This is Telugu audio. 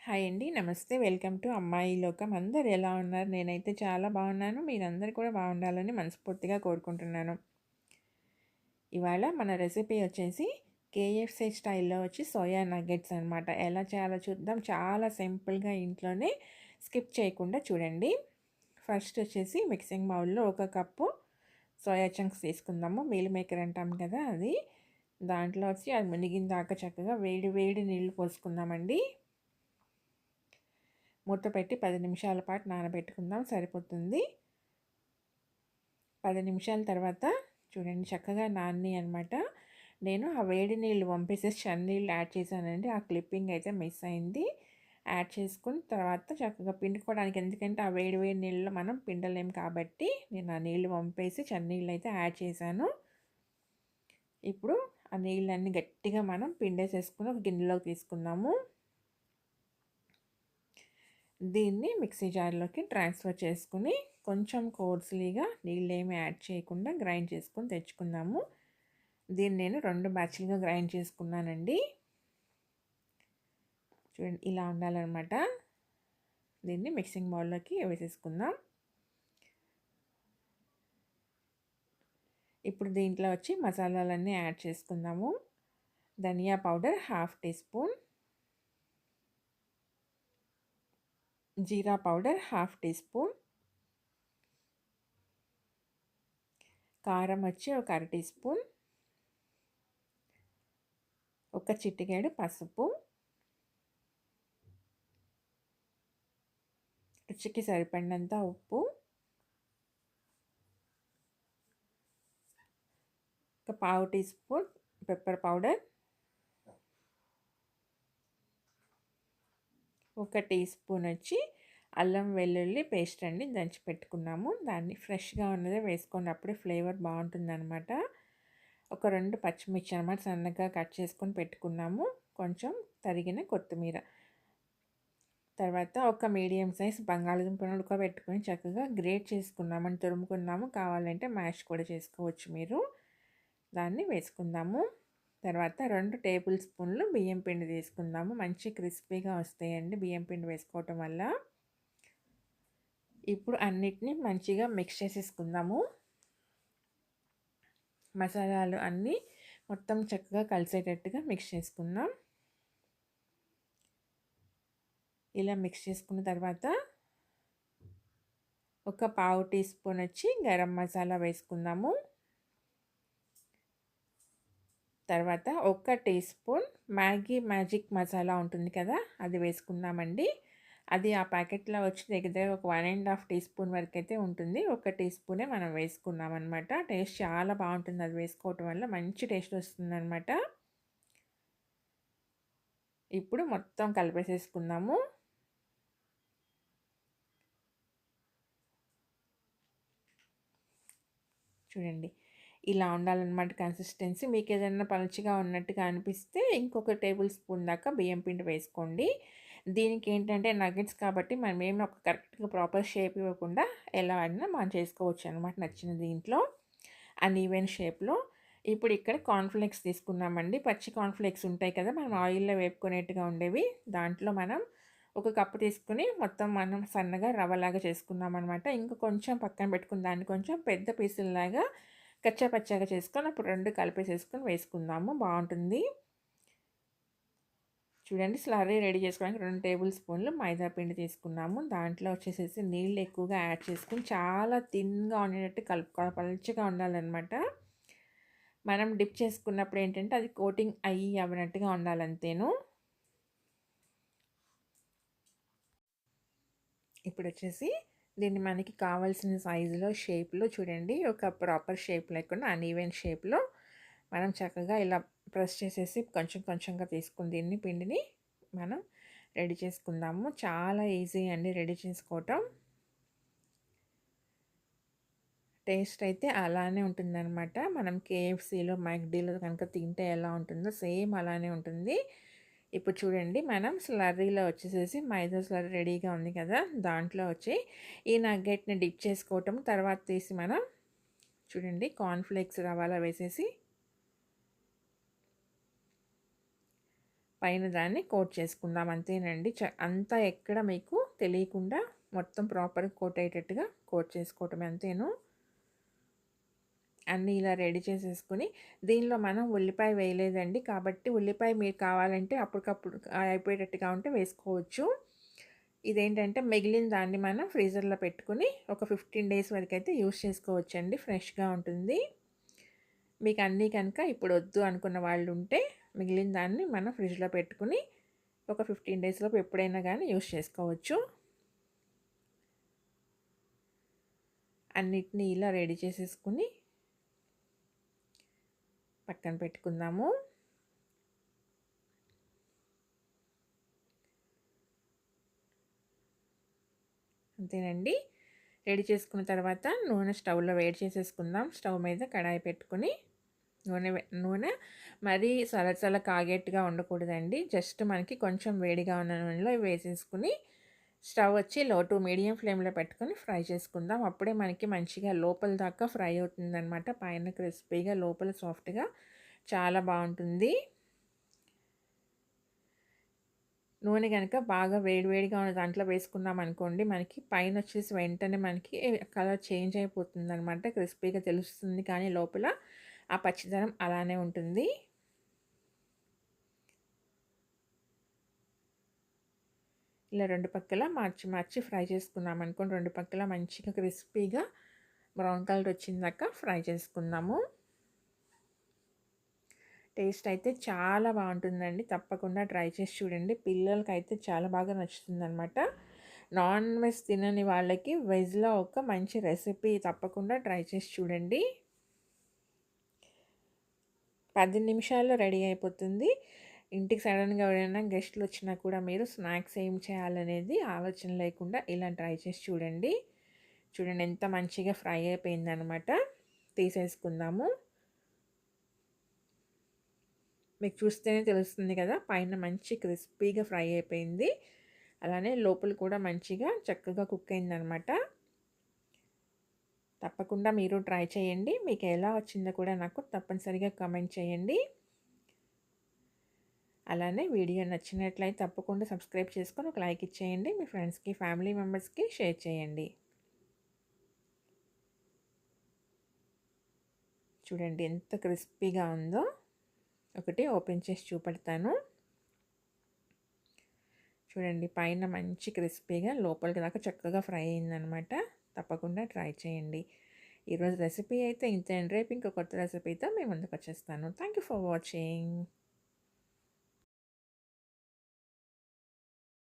హాయ్ అండి. నమస్తే. వెల్కమ్ టు అమ్మాయి లోకం. అందరూ ఎలా ఉన్నారు? నేనైతే చాలా బాగున్నాను. మీరందరూ కూడా బాగుండాలని మనస్ఫూర్తిగా కోరుకుంటున్నాను. ఇవాళ మన రెసిపీ వచ్చేసి కేఎఫ్‌సీ స్టైల్‌లో సోయా నగ్గెట్స్ అనమాట. ఎలా చేయాలో చూద్దాం. చాలా సింపుల్‌గా ఇంట్లోనే స్కిప్ చేయకుండా చూడండి. ఫస్ట్ మిక్సింగ్ బౌల్‌లో ఒక కప్పు సోయా చంక్స్ తీసుకుందాము. మీల్ మేకర్ అంటాం కదా అది. దాంట్లో అది మునిగిన దాకా చక్కగా వేడి వేడి నీళ్లు పోసుకుందామండి. మూత పెట్టి 10 నిమిషాల పాటు నానబెట్టుకుందాం, సరిపోతుంది. 10 నిమిషాల తర్వాత చూడండి చక్కగా నానినాయి అనమాట. నేను ఆ వేడి నీళ్ళు వంపేసేసి చన్నీళ్ళు యాడ్ చేశానండి. ఆ క్లిప్పింగ్ అయితే మిస్ అయింది. యాడ్ చేసుకుని తర్వాత చక్కగా పిండుకోవడానికి, ఎందుకంటే ఆ వేడి వేడి నీళ్ళలో మనం పిండలేం కాబట్టి నేను ఆ నీళ్ళు వంపేసి చన్నీళ్ళు అయితే యాడ్ చేశాను. ఇప్పుడు ఆ నీళ్ళన్నీ గట్టిగా మనం పిండేసేసుకుని ఒక గిన్నెలోకి తీసుకుందాము. దీన్ని మిక్సీ జార్లోకి ట్రాన్స్ఫర్ చేసుకుని కొంచెం కోర్స్లీగా నీళ్ళేమి యాడ్ చేయకుండా గ్రైండ్ చేసుకొని తెచ్చుకుందాము. దీన్ని నేను 2 బ్యాచ్లుగా గ్రైండ్ చేసుకున్నానండి. చూడండి ఇలా ఉండాలన్నమాట. దీన్ని మిక్సింగ్ బౌల్లోకి వేసేసుకుందాం. ఇప్పుడు దీంట్లో మసాలాలన్నీ యాడ్ చేసుకుందాము. ధనియా పౌడర్ 1/2 టీ స్పూన్, జీరా పౌడర్ 1/2 టీ స్పూన్, కారం ఒక 1/2 టీ స్పూన్, ఒక చిటికెడు పసుపు, రుచికి సరిపడినంత ఉప్పు, ఒక 1/2 టీ స్పూన్ పెప్పర్ పౌడర్, ఒక టీ స్పూన్ అల్లం వెల్లుల్లి పేస్ట్ అండి, దంచి పెట్టుకున్నాము. దాన్ని ఫ్రెష్గా ఉన్నదే వేసుకోండి, అప్పుడే ఫ్లేవర్ బాగుంటుందన్నమాట. ఒక 2 పచ్చిమిర్చి అన్నమాట సన్నగా కట్ చేసుకొని పెట్టుకున్నాము. కొంచెం తరిగిన కొత్తిమీర, తర్వాత ఒక మీడియం సైజ్ బంగాళదుంపను ఉడకబెట్టుకొని చక్కగా గ్రేట్ చేసుకున్నామని తురుముకున్నాము. కావాలంటే మ్యాష్ కూడా చేసుకోవచ్చు మీరు. దాన్ని వేసుకుందాము. తర్వాత 2 టేబుల్ స్పూన్లు బియ్యం పిండి తీసుకుందాము. మంచి క్రిస్పీగా వస్తాయండి బియ్యం పిండి వేసుకోవటం వల్ల. ఇప్పుడు అన్నిటినీ మంచిగా మిక్స్ చేసేసుకుందాము. మసాలాలు అన్నీ మొత్తం చక్కగా కలిసేటట్టుగా మిక్స్ చేసుకుందాం. ఇలా మిక్స్ చేసుకున్న తర్వాత ఒక 1/2 టీ స్పూన్ గరం మసాలా వేసుకుందాము. తర్వాత ఒక teaspoon Maggi magic masala ఉంటుంది కదా, అది వేసుకుందామండి. అది ఆ ప్యాకెట్లో దగ్గర ఒక 1.5 టీ స్పూన్ వరకు అయితే ఉంటుంది. ఒక టీ స్పూనే మనం వేసుకున్నాం అనమాట. టేస్ట్ చాలా బాగుంటుంది, అది వేసుకోవటం వల్ల మంచి టేస్ట్ వస్తుందన్నమాట. ఇప్పుడు మొత్తం కలిపేసేసుకుందాము. చూడండి ఇలా ఉండాలన్నమాట కన్సిస్టెన్సీ. మీకు ఏదైనా పలుచగా ఉన్నట్టుగా అనిపిస్తే ఇంకొక టేబుల్ స్పూన్ దాకా బియ్యం పిండి వేసుకోండి. దీనికి ఏంటంటే నగ్గెట్స్ కాబట్టి మనం ఏమి ఒక కరెక్ట్గా ప్రాపర్ షేప్ ఇవ్వకుండా ఎలా అయినా మనం చేసుకోవచ్చు అనమాట, నచ్చిన దీంట్లో అన్ఈవెన్ షేప్లో. ఇప్పుడు ఇక్కడ కార్న్ఫ్లేక్స్ తీసుకున్నామండి. పచ్చి కార్న్ఫ్లేక్స్ ఉంటాయి కదా, మనం ఆయిల్లో వేపుకునేట్టుగా ఉండేవి. దాంట్లో మనం ఒక కప్పు తీసుకుని మొత్తం మనం సన్నగా రవ్వలాగా చేసుకున్నాం అనమాట. ఇంకా కొంచెం పక్కన పెట్టుకుని దాన్ని కొంచెం పెద్ద పీసుల్లాగా కచ్చా పచ్చాగా చేసుకొని అప్పుడు 2 కలిపేసేసుకొని వేసుకుందాము, బాగుంటుంది. చూడండి స్లర్రీ రెడీ చేసుకోవడానికి 2 టేబుల్ స్పూన్లు మైదా పిండి తీసుకున్నాము. దాంట్లో నీళ్ళు ఎక్కువగా యాడ్ చేసుకుని చాలా థిన్గా ఉండేటట్టు కలుపుకోవాలి, పలుచగా ఉండాలన్నమాట. మనం డిప్ చేసుకున్నప్పుడు ఏంటంటే అది కోటింగ్ అవ్వనట్టుగా ఉండాలంతేను. ఇప్పుడు దీన్ని మనకి కావాల్సిన సైజులో షేప్లో చూడండి, ఒక ప్రాపర్ షేప్ లేకుండా అన్ఈవెన్ షేప్లో మనం చక్కగా ఇలా ప్రెస్ చేసేసి కొంచెం కొంచెంగా తీసుకుని దీన్ని పిండిని మనం రెడీ చేసుకుందాము. చాలా ఈజీ అండి రెడీ చేసుకోవటం. టేస్ట్ అయితే అలానే ఉంటుందన్నమాట. మనం కేఎఫ్సీలో మ్యాక్డీలో కనుక తింటే ఎలా ఉంటుందో సేమ్ అలానే ఉంటుంది. ఇప్పుడు చూడండి మనం స్లర్రీలో మైదా స్లర్రీ రెడీగా ఉంది కదా, దాంట్లో ఈ నగ్గెట్ని డిప్ చేసుకోవటం. తర్వాత తీసి మనం చూడండి కార్న్ఫ్లేక్స్ రవాలా వేసేసి పైన దాన్ని కోట్ చేసుకుందాం అంతేనండి. అంతా ఎక్కడ మీకు తెలియకుండా మొత్తం ప్రాపర్‌గా కోట్ అయ్యేటట్టుగా కోట్ చేసుకోవటమే అంతేను. అన్నీ ఇలా రెడీ చేసేసుకొని దీనిలో మనం ఉల్లిపాయ వేయలేదండి. కాబట్టి ఉల్లిపాయ మీరు కావాలంటే అప్పటికప్పుడు అయిపోయేటట్టుగా ఉంటే వేసుకోవచ్చు. ఇదేంటంటే మిగిలిన దాన్ని మనం ఫ్రీజర్‌లో పెట్టుకొని ఒక 15 డేస్ వరకైతే యూజ్ చేసుకోవచ్చండి. ఫ్రెష్‌గా ఉంటుంది. మీకు అన్నీ కనుక ఇప్పుడు వద్దు అనుకున్న వాళ్ళు ఉంటే మిగిలిన దాన్ని మనం ఫ్రిడ్జ్‌లో పెట్టుకొని ఒక 15 డేస్ లోపు ఎప్పుడైనా గానీ యూజ్ చేసుకోవచ్చు. అన్నిటిని ఇలా రెడీ చేసేసుకొని పక్కన పెట్టుకుందాము. అంతేనండి. రెడీ చేసుకున్న తర్వాత నూనె స్టవ్‌లో వేడి చేసేసుకుందాం. స్టవ్ మీద కడాయి పెట్టుకొని నూనె మరీ సలసల కాగేట్టుగా ఉండకూడదండి. జస్ట్ మనకి కొంచెం వేడిగా ఉన్న నూనెలో వేసేసుకుని స్టవ్ వచ్చి లో టు మీడియం ఫ్లేమ్‌లో పెట్టుకొని ఫ్రై చేసుకుందాం. అప్పుడే మనకి మంచిగా లోపల దాకా ఫ్రై అవుతుందనమాట. పైన క్రిస్పీగా లోపల సాఫ్ట్‌గా చాలా బావుంటుంది. నూనె గనక బాగా వేడిగా ఉన్న దాంట్లో వేసుకున్నామనుకోండి, మనకి పైనొచ్చేసి వెంటనే మనకి కలర్ చేంజ్ అయిపోతుందనమాట. క్రిస్పీగా తెలుస్తుంది కానీ లోపల ఆ పచ్చిదనం అలానే ఉంటుంది. ఇలా రెండు పక్కల మార్చి ఫ్రై చేసుకున్నామనుకోండి, రెండు పక్కల మంచిగా క్రిస్పీగా బ్రౌన్ కలర్ వచ్చిందాక ఫ్రై చేసుకుందాము. టేస్ట్ అయితే చాలా బాగుంటుందండి. తప్పకుండా ట్రై చేసి చూడండి. పిల్లలకైతే చాలా బాగా నచ్చుతుందనమాట. నాన్ వెజ్ తినని వాళ్ళకి వెజ్‌లో ఒక మంచి రెసిపీ తప్పకుండా ట్రై చేసి చూడండి. 10 నిమిషాల్లో రెడీ అయిపోతుంది. ఇంటికి సడన్‌గా ఎవరైనా గెస్టులు వచ్చినా కూడా మీరు స్నాక్స్ ఏం చేయాలనేది ఆలోచన లేకుండా ఇలా ట్రై చేసి చూడండి. చూడండి ఎంత మంచిగా ఫ్రై అయిపోయిందనమాట. తీసేసుకుందాము. మీకు చూస్తేనే తెలుస్తుంది కదా! పైన మంచి క్రిస్పీగా ఫ్రై అయిపోయింది. అలానే లోపల కూడా మంచిగా చక్కగా కుక్ అయిందనమాట. తప్పకుండా మీరు ట్రై చేయండి. మీకు ఎలా వచ్చిందో కూడా నాకు తప్పనిసరిగా కామెంట్ చేయండి. అలానే వీడియో నచ్చినట్లయితే తప్పకుండా సబ్స్క్రైబ్ చేసుకొని ఒక లైక్ ఇచ్చేయండి. మీ ఫ్రెండ్స్‌కి, ఫ్యామిలీ మెంబర్స్‌కి షేర్ చేయండి. చూడండి ఎంత క్రిస్పీగా ఉందో. ఒకటి ఓపెన్ చేసి చూపెడతాను. చూడండి పైన మంచి క్రిస్పీగా లోపలికి దాకా చక్కగా ఫ్రై అయిందనమాట. తప్పకుండా ట్రై చేయండి. ఈరోజు రెసిపీ అయితే ఇంతే అండి. రేపు ఇంకో కొత్త రెసిపీతో మీ ముందుకు వచ్చేస్తాను. Thank you for watching.